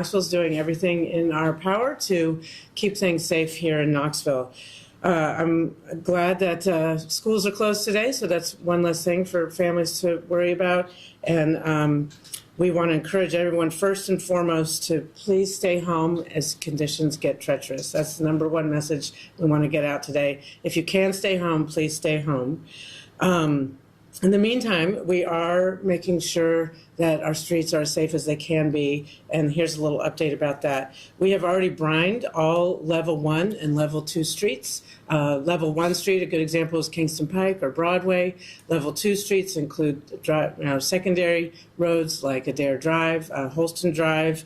Knoxville's doing everything in our power to keep things safe here in Knoxville. I'm glad that schools are closed today, so that's one less thing for families to worry about. And we want to encourage everyone, first and foremost, to please stay home as conditions get treacherous. That's the number one message we want to get out today. If you can stay home, please stay home. In the meantime, we are making sure that our streets are as safe as they can be, and here's a little update about that. We have already brined all level 1 and level 2 streets. Level 1 street, a good example is Kingston Pike or Broadway. Level 2 streets include secondary roads like Adair Drive, Holston Drive.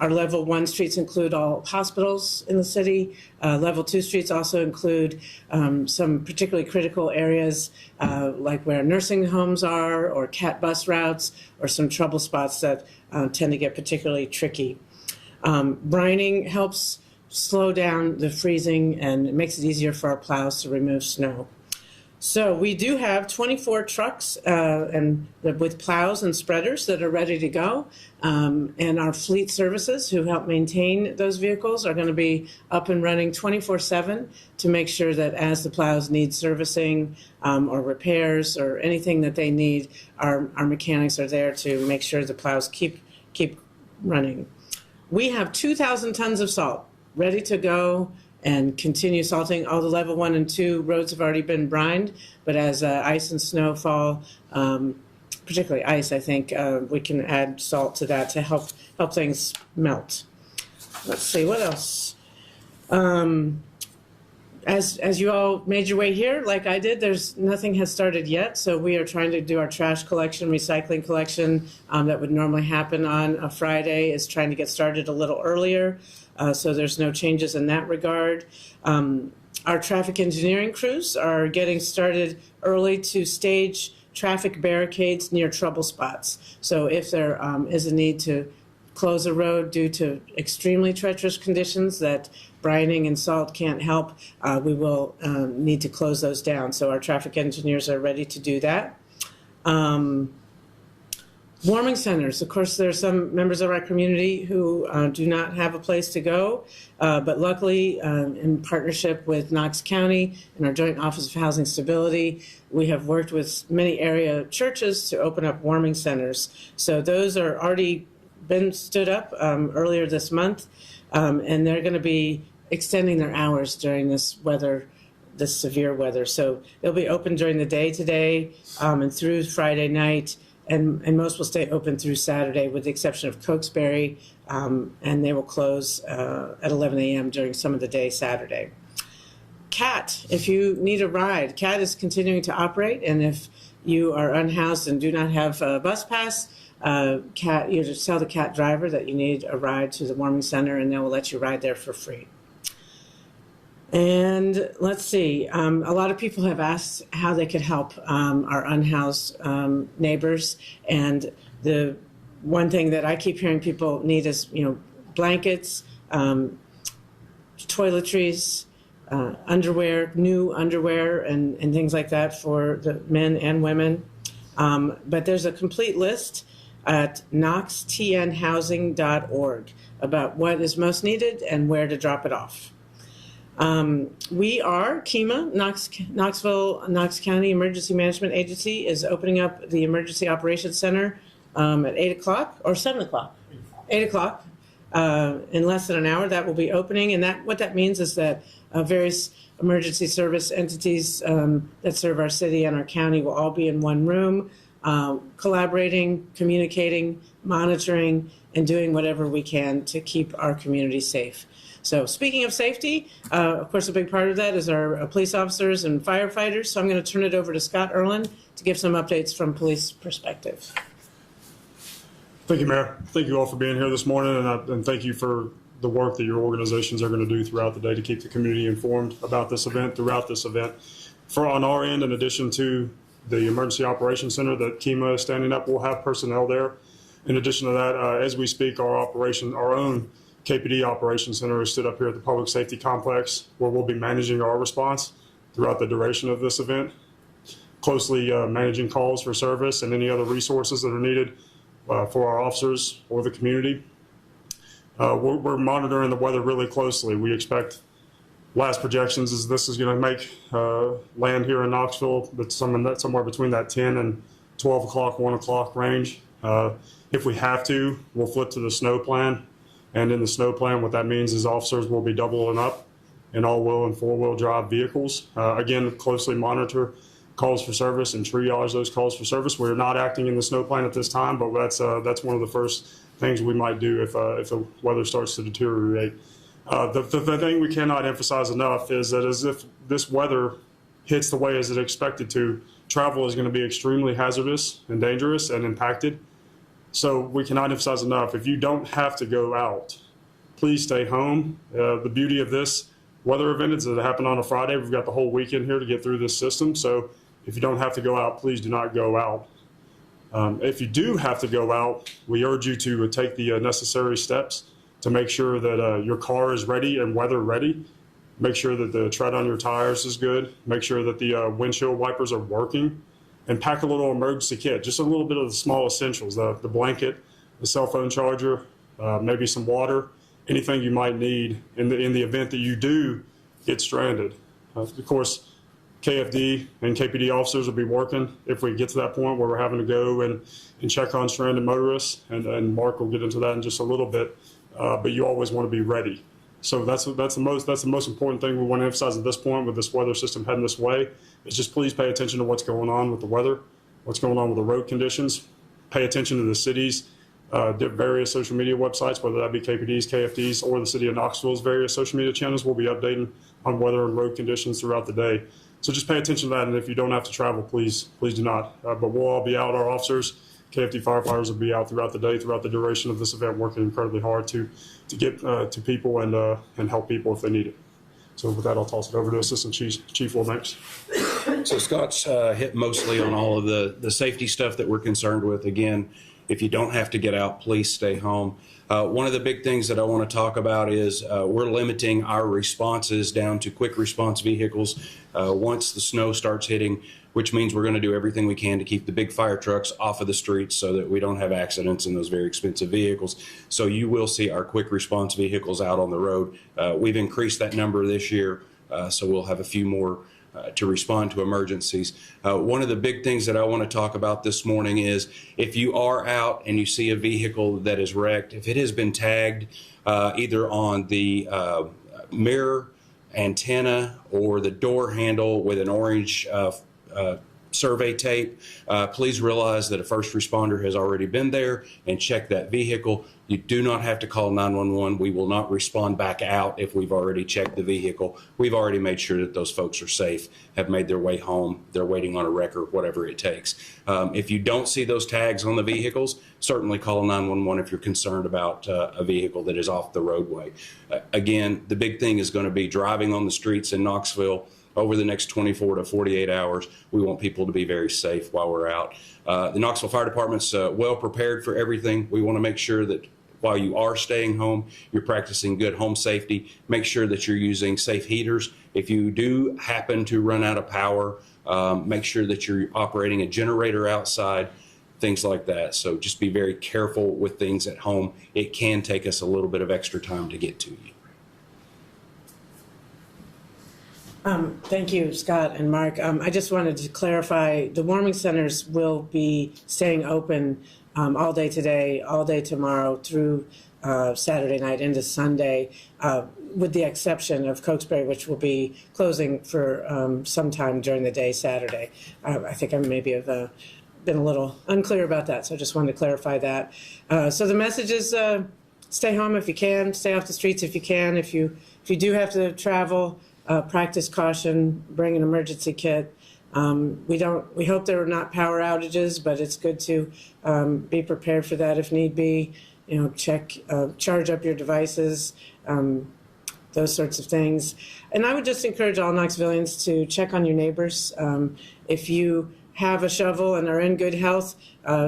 Our level 1 streets include all hospitals in the city. Level 2 streets also include some particularly critical areas like where nursing homes are, or CAT bus routes, or some trouble spots that tend to get particularly tricky. Brining helps slow down the freezing, and it makes it easier for our plows to remove snow. So we do have 24 trucks with plows and spreaders that are ready to go. And our fleet services who help maintain those vehicles are going to be up and running 24/7 to make sure that as the plows need servicing or repairs or anything that they need, our mechanics are there to make sure the plows keep running. We have 2,000 tons of salt ready to go and continue salting. All the level 1 and 2 roads have already been brined, but as ice and snow fall, particularly ice, I think we can add salt to that to help things melt. Let's see, what else? As you all made your way here, like I did, nothing has started yet, so we are trying to do our trash collection, recycling collection that would normally happen on a Friday is trying to get started a little earlier. So there's no changes in that regard. Our traffic engineering crews are getting started early to stage traffic barricades near trouble spots. So if there is a need to close a road due to extremely treacherous conditions that brining and salt can't help, we will need to close those down. So our traffic engineers are ready to do that. Warming centers. Of course, there are some members of our community who do not have a place to go, but luckily, in partnership with Knox County and our Joint Office of Housing Stability, we have worked with many area churches to open up warming centers. So those are already been stood up earlier this month, and they're going to be extending their hours during this severe weather. So they'll be open during the day today and through Friday night. And most will stay open through Saturday, with the exception of Cokesbury, and they will close at 11 a.m. during some of the day Saturday. CAT, if you need a ride, CAT is continuing to operate, and if you are unhoused and do not have a bus pass, CAT, you just tell the CAT driver that you need a ride to the warming center, and they will let you ride there for free. And let's see, a lot of people have asked how they could help our unhoused neighbors. And the one thing that I keep hearing people need is, blankets, toiletries, underwear, new underwear, and things like that for the men and women. But there's a complete list at knoxtnhousing.org about what is most needed and where to drop it off. We are, KEMA, Knoxville, Knox County Emergency Management Agency, is opening up the Emergency Operations Center at 8 o'clock or 7 o'clock? 8 o'clock. In less than an hour, that will be opening. And what that means is that various emergency service entities that serve our city and our county will all be in one room, collaborating, communicating, monitoring, and doing whatever we can to keep our community safe. So speaking of safety, of course, a big part of that is our police officers and firefighters. So I'm going to turn it over to Scott Erlin to give some updates from police perspective. Thank you, Mayor. Thank you all for being here this morning, and thank you for the work that your organizations are going to do throughout the day to keep the community informed about this event, throughout this event. On our end, in addition to the Emergency Operations Center that KEMA is standing up, we'll have personnel there. In addition to that, as we speak, our own KPD Operations Center is stood up here at the Public Safety Complex, where we'll be managing our response throughout the duration of this event, closely managing calls for service and any other resources that are needed for our officers or the community. We're monitoring the weather really closely. We expect last projections is this is going to make land here in Knoxville that's somewhere between that 10 and 12 o'clock, 1 o'clock range. If we have to, we'll flip to the snow plan. And in the snow plan, what that means is officers will be doubling up in all-wheel and four-wheel drive vehicles. Again, closely monitor calls for service and triage those calls for service. We're not acting in the snow plan at this time, but that's one of the first things we might do if the weather starts to deteriorate. The thing we cannot emphasize enough is that as if this weather hits the way as it expected to, travel is going to be extremely hazardous and dangerous and impacted. So we cannot emphasize enough, if you don't have to go out, please stay home. The beauty of this weather event is that it happened on a Friday. We've got the whole weekend here to get through this system. So if you don't have to go out, please do not go out. If you do have to go out, we urge you to take the necessary steps to make sure that your car is ready and weather ready. Make sure that the tread on your tires is good. Make sure that the windshield wipers are working. And pack a little emergency kit, just a little bit of the small essentials, the blanket, the cell phone charger, maybe some water, anything you might need in the event that you do get stranded. Of course, KFD and KPD officers will be working if we get to that point where we're having to go and check on stranded motorists, and Mark will get into that in just a little bit, but you always want to be ready. So that's the most important thing we want to emphasize at this point with this weather system heading this way, is just please pay attention to what's going on with the weather, what's going on with the road conditions. Pay attention to the city's various social media websites, whether that be KPD's, KFD's, or the City of Knoxville's various social media channels. We'll be updating on weather and road conditions throughout the day. So just pay attention to that, and if you don't have to travel, please do not. But we'll all be out, our officers. KFD firefighters will be out throughout the day, throughout the duration of this event, working incredibly hard to get to people and help people if they need it. So with that, I'll toss it over to Assistant Chief Will Banks. So Scott's hit mostly on all of the safety stuff that we're concerned with. Again, if you don't have to get out, please stay home. One of the big things that I want to talk about is we're limiting our responses down to quick response vehicles once the snow starts hitting, which means we're going to do everything we can to keep the big fire trucks off of the streets so that we don't have accidents in those very expensive vehicles. So you will see our quick response vehicles out on the road. We've increased that number this year, so we'll have a few more to respond to emergencies. One of the big things that I want to talk about this morning is if you are out and you see a vehicle that is wrecked, if it has been tagged either on the mirror, antenna, or the door handle with an orange survey tape, please realize that a first responder has already been there and checked that vehicle. You do not have to call 911. We will not respond back out if we've already checked the vehicle. We've already made sure that those folks are safe, have made their way home, they're waiting on a wrecker, whatever it takes. If you don't see those tags on the vehicles, certainly call 911 if you're concerned about a vehicle that is off the roadway. Again, the big thing is going to be driving on the streets in Knoxville over the next 24 to 48 hours. We want people to be very safe while we're out. The Knoxville Fire Department's well prepared for everything. We want to make sure that while you are staying home, you're practicing good home safety. Make sure that you're using safe heaters. If you do happen to run out of power, make sure that you're operating a generator outside, things like that. So just be very careful with things at home. It can take us a little bit of extra time to get to you. Thank you, Scott and Mark. I just wanted to clarify, the warming centers will be staying open all day today, all day tomorrow, through Saturday night into Sunday, with the exception of Cokesbury, which will be closing for some time during the day Saturday. I think I maybe have been a little unclear about that, so I just wanted to clarify that. So the message is stay home if you can, stay off the streets if you can. If you do have to travel, practice caution, bring an emergency kit. We hope there are not power outages, but it's good to be prepared for that if need be. You know, charge up your devices, those sorts of things. And I would just encourage all Knoxvillians to check on your neighbors. If you have a shovel and are in good health,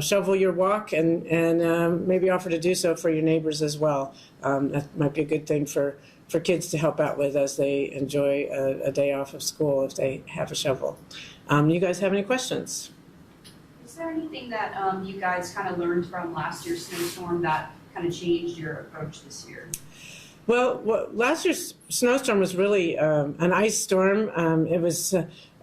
shovel your walk and maybe offer to do so for your neighbors as well. That might be a good thing for kids to help out with as they enjoy a day off of school if they have a shovel. You guys have any questions? Is there anything that you guys kind of learned from last year's snowstorm that kind of changed your approach this year? Well, last year's snowstorm was really an ice storm. It was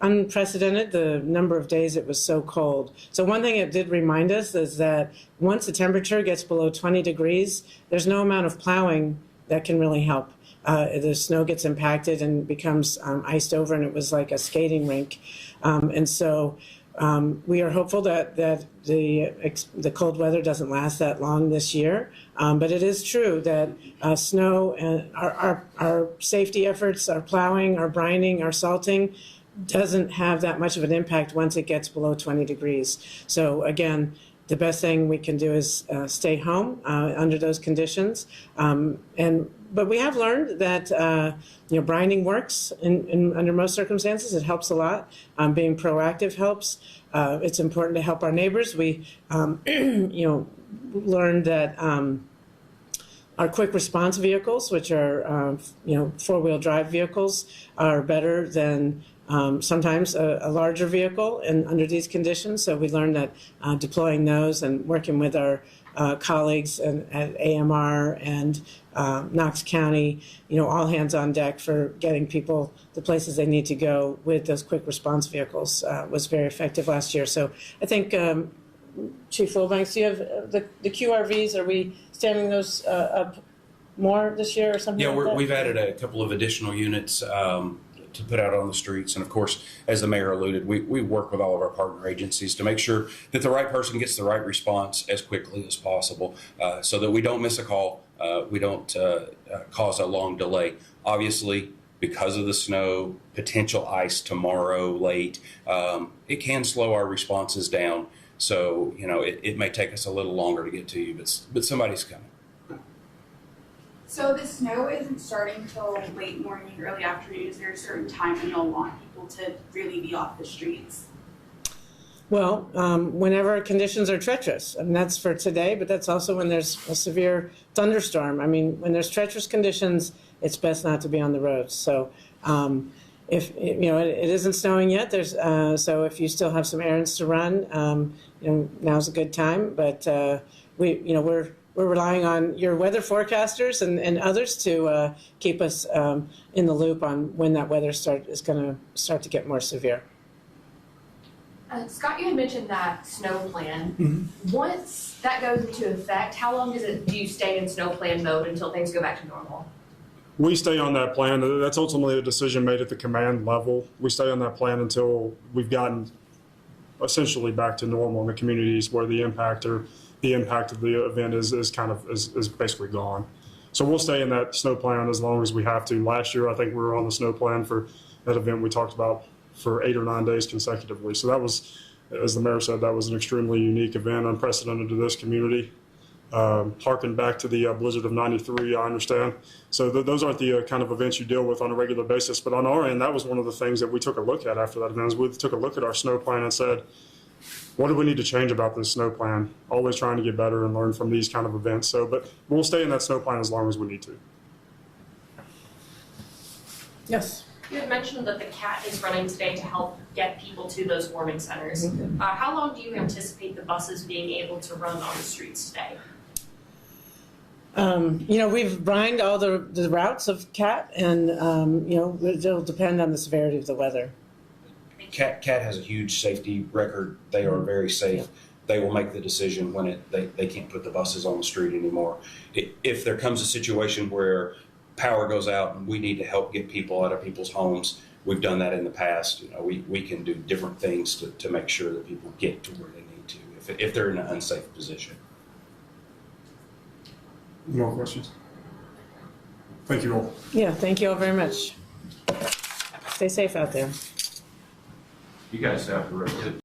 unprecedented, the number of days it was so cold. So one thing it did remind us is that once the temperature gets below 20 degrees, there's no amount of plowing that can really help. The snow gets impacted and becomes iced over, and it was like a skating rink. And so we are hopeful that the cold weather doesn't last that long this year. But it is true that snow and our safety efforts, our plowing, our brining, our salting, doesn't have that much of an impact once it gets below 20 degrees. So again, the best thing we can do is stay home under those conditions. But we have learned that brining works under most circumstances. It helps a lot. Being proactive helps. It's important to help our neighbors. We learned that our quick response vehicles, which are four-wheel drive vehicles, are better than sometimes a larger vehicle under these conditions. So we learned that deploying those and working with our colleagues at AMR and Knox County, all hands on deck for getting people the places they need to go with those quick response vehicles was very effective last year. So I think, Chief Wilbanks, do you have the QRVs? Are we standing those up more this year or something? Yeah, like that? we've added a couple of additional units to put out on the streets. And of course, as the mayor alluded, we work with all of our partner agencies to make sure that the right person gets the right response as quickly as possible so that we don't miss a call, we don't cause a long delay. Obviously, because of the snow, potential ice tomorrow late, it can slow our responses down. So, it may take us a little longer to get to you, but somebody's coming. So the snow isn't starting till late morning, early afternoon. Is there a certain time when you'll want people to really be off the streets? Well, whenever conditions are treacherous. I mean, that's for today, but that's also when there's a severe thunderstorm. I mean, when there's treacherous conditions, it's best not to be on the roads. So if it isn't snowing yet, so if you still have some errands to run, now's a good time. But we're relying on your weather forecasters and others to keep us in the loop on when that weather is going to start to get more severe. Scott, you had mentioned that snow plan. Mm-hmm. Once that goes into effect, how long do you stay in snow plan mode until things go back to normal? We stay on that plan. That's ultimately a decision made at the command level. We stay on that plan until we've gotten essentially back to normal in the communities where the impact of the event is basically gone. So we'll stay in that snow plan as long as we have to. Last year, I think we were on the snow plan for that event we talked about for 8 or 9 days consecutively. So that was, as the mayor said, that was an extremely unique event, unprecedented to this community. Harken back to the blizzard of '93, I understand. So those aren't the kind of events you deal with on a regular basis. But on our end, that was one of the things that we took a look at after that event. Is we took a look at our snow plan and said, what do we need to change about this snow plan? Always trying to get better and learn from these kind of events. But we'll stay in that snow plan as long as we need to. Yes. You had mentioned that the CAT is running today to help get people to those warming centers. Mm-hmm. How long do you anticipate the buses being able to run on the streets today? We've brined all the routes of CAT, and it'll depend on the severity of the weather. CAT has a huge safety record. They are very safe. They will make the decision when they can't put the buses on the street anymore. If there comes a situation where power goes out and we need to help get people out of people's homes, we've done that in the past. We can do different things to make sure that people get to where they need to if they're in an unsafe position. More questions? Thank you all. Yeah, thank you all very much. Stay safe out there. You guys have to